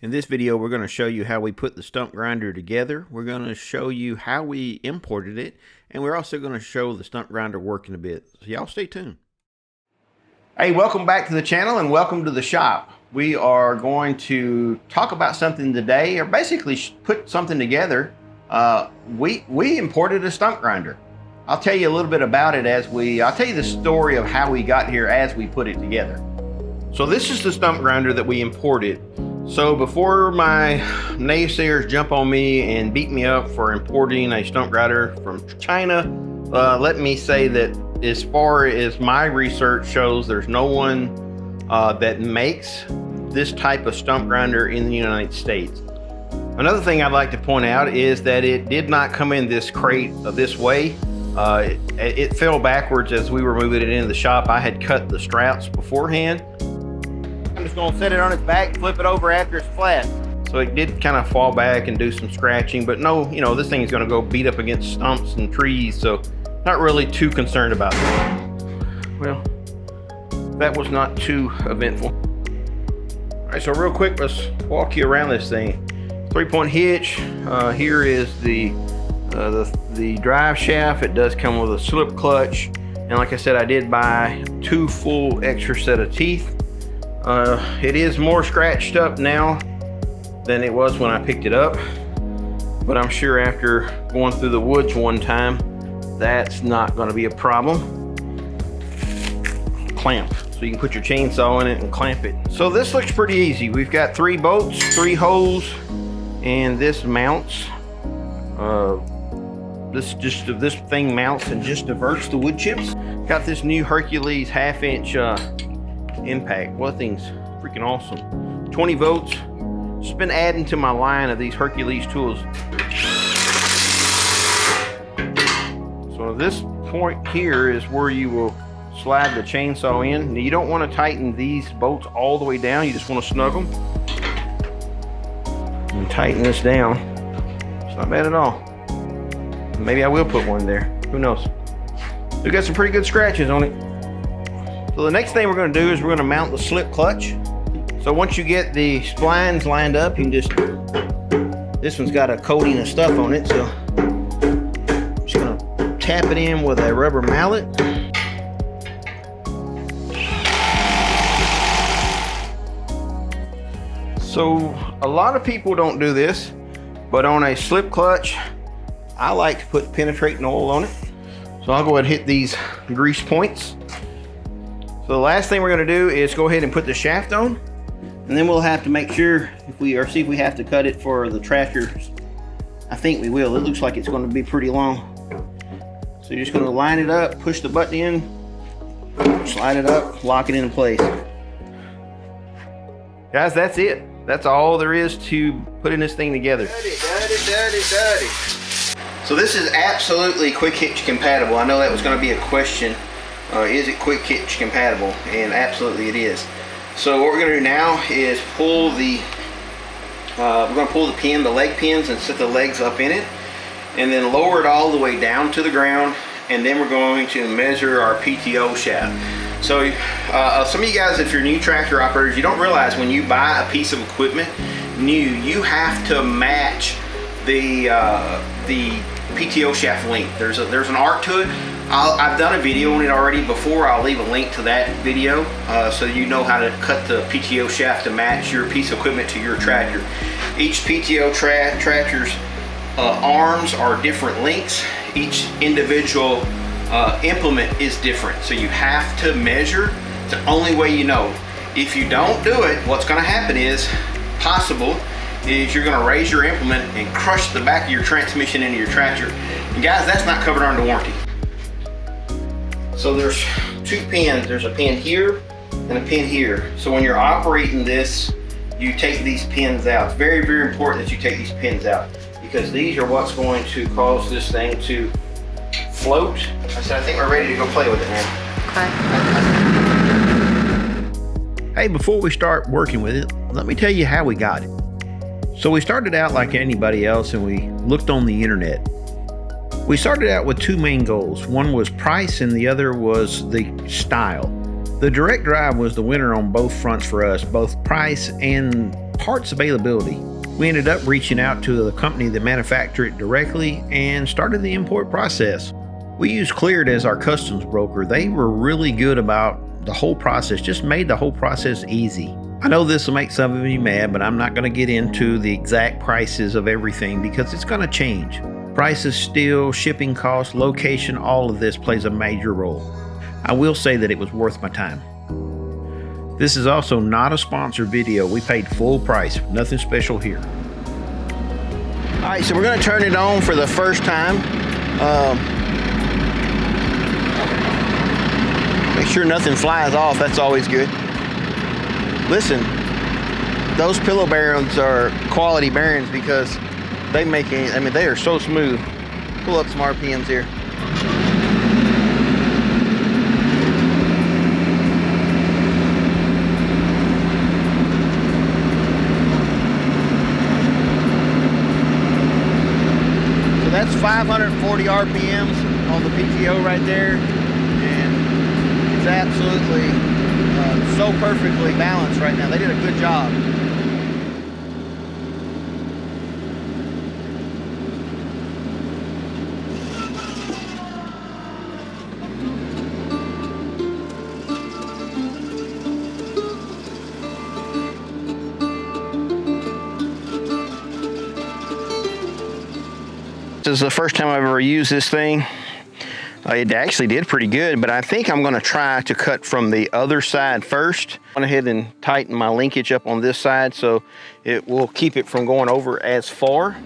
In this video, we're going to show you how we put the stump grinder together. We're going to show you how we imported it, and we're also going to show the stump grinder working a bit. So y'all stay tuned. Hey, welcome back to the channel and welcome to the shop. We are going to talk about something today, or basically put something together. We imported a stump grinder. I'll tell you a little bit about it I'll tell you the story of how we got here as we put it together. So this is the stump grinder that we imported. So before my naysayers jump on me and beat me up for importing a stump grinder from China, let me say that as far as my research shows, there's no one that makes this type of stump grinder in the United States. Another thing I'd like to point out is that it did not come in this crate this way. It fell backwards as we were moving it into the shop. I had cut the straps beforehand. I'm just gonna set it on its back, flip it over after it's flat. So it did kind of fall back and do some scratching, but no, you know, this thing is gonna go beat up against stumps and trees, so not really too concerned about that. Well, that was not too eventful. All right, so real quick, let's walk you around this thing. 3-point hitch. Here is the drive shaft. It does come with a slip clutch, and like I said, I did buy 2 full extra set of teeth. It is more scratched up now than it was when I picked it up, but I'm sure after going through the woods one time, that's not going to be a problem. Clamp, so you can put your chainsaw in it and clamp it. So this looks pretty easy. We've got 3 bolts, 3 holes, and this mounts. This thing mounts and just diverts the wood chips. Got this new Hercules 1/2-inch impact. Well, that thing's freaking awesome. 20 volts. Just been adding to my line of these Hercules tools. So this point here is where you will slide the chainsaw in. Now, you don't want to tighten these bolts all the way down. You just want to snug them and tighten this down. It's not bad at all. Maybe I will put one there. Who knows? We've got some pretty good scratches on it. So the next thing we're going to do is we're going to mount the slip clutch. So once you get the splines lined up, you can just, this one's got a coating of stuff on it, so I'm just going to tap it in with a rubber mallet. So a lot of people don't do this, but on a slip clutch, I like to put penetrating oil on it. So I'll go ahead and hit these grease points. So the last thing we're going to do is go ahead and put the shaft on, and then we'll have to make sure see if we have to cut it for the tractor. I think we will. It looks like it's going to be pretty long. So you're just going to line it up, push the button in, slide it up, lock it into place. Guys, that's it. That's all there is to putting this thing together. So this is absolutely quick hitch compatible. I know that was going to be a question. Is it quick hitch compatible? And absolutely it is. So what we're going to do now is pull the pin, the leg pins, and set the legs up in it, and then lower it all the way down to the ground, and then we're going to measure our PTO shaft. So some of you guys, if you're new tractor operators, you don't realize when you buy a piece of equipment new, you have to match the PTO shaft length. There's an art to it. I've done a video on it already before. I'll leave a link to that video so you know how to cut the PTO shaft to match your piece of equipment to your tractor. Each PTO tractor's arms are different lengths. Each individual implement is different, so you have to measure. It's the only way you know. If you don't do it, what's going to happen is you're going to raise your implement and crush the back of your transmission into your tractor. And guys, that's not covered under warranty. So there's 2 pins. There's a pin here and a pin here. So when you're operating this, you take these pins out. It's very, very important that you take these pins out, because these are what's going to cause this thing to float. I think we're ready to go play with it now. Okay. Hey, before we start working with it, let me tell you how we got it. So we started out like anybody else, and we looked on the internet. We started out with 2 main goals. One was price and the other was the style. The direct drive was the winner on both fronts for us, both price and parts availability. We ended up reaching out to the company that manufactured it directly and started the import process. We used Cleared as our customs broker. They were really good about the whole process, just made the whole process easy. I know this will make some of you mad, but I'm not going to get into the exact prices of everything because it's going to change. Prices, steel, shipping costs, location, all of this plays a major role. I will say that it was worth my time. This is also not a sponsored video. We paid full price, nothing special here. All right, so we're going to turn it on for the first time. Make sure nothing flies off, that's always good. Listen, those pillow bearings are quality bearings because they make it, I mean, they are so smooth. Pull up some RPMs here. So that's 540 RPMs on the PTO right there, and it's absolutely so perfectly balanced right now. They did a good job. This is the first time I've ever used this thing. It actually did pretty good, but I think I'm going to try to cut from the other side first. I went ahead and tighten my linkage up on this side so it will keep it from going over as far.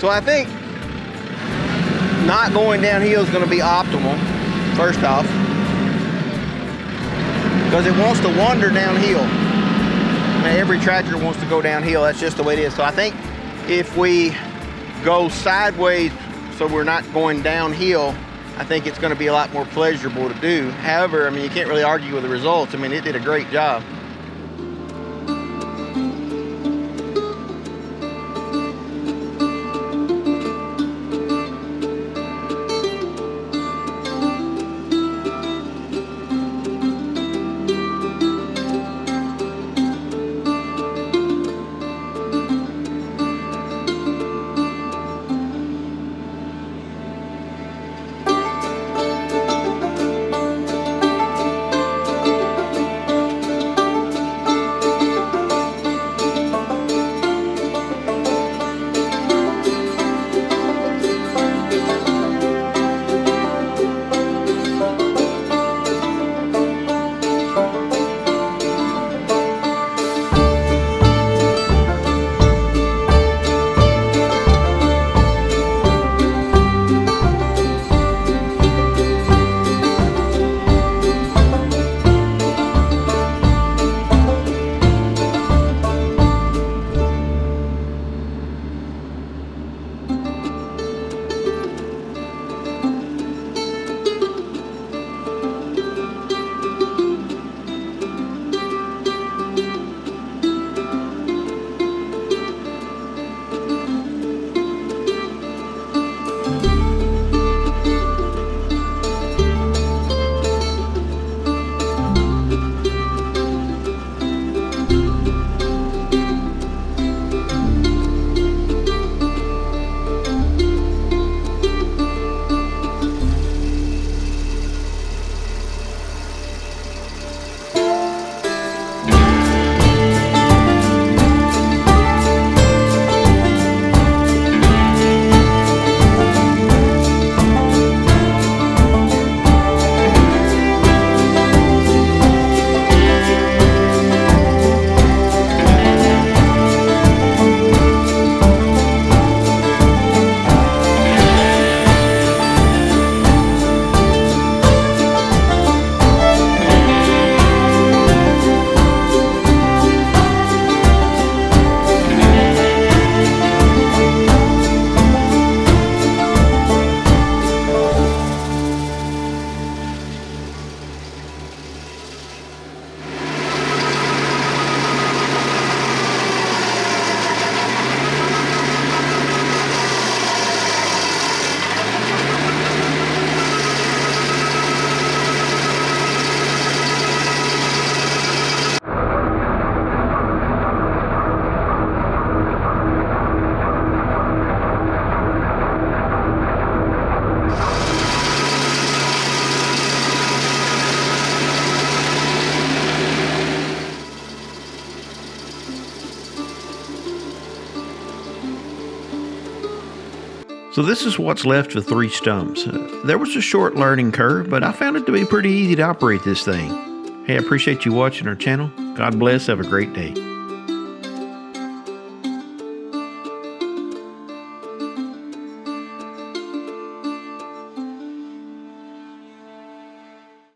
So I think not going downhill is going to be optimal, first off, because it wants to wander downhill. I mean, every tractor wants to go downhill. That's just the way it is. So I think if we go sideways so we're not going downhill, I think it's going to be a lot more pleasurable to do. However, I mean, you can't really argue with the results. I mean, it did a great job. So this is what's left of 3 stumps. There was a short learning curve, but I found it to be pretty easy to operate this thing. Hey, I appreciate you watching our channel. God bless. Have a great day.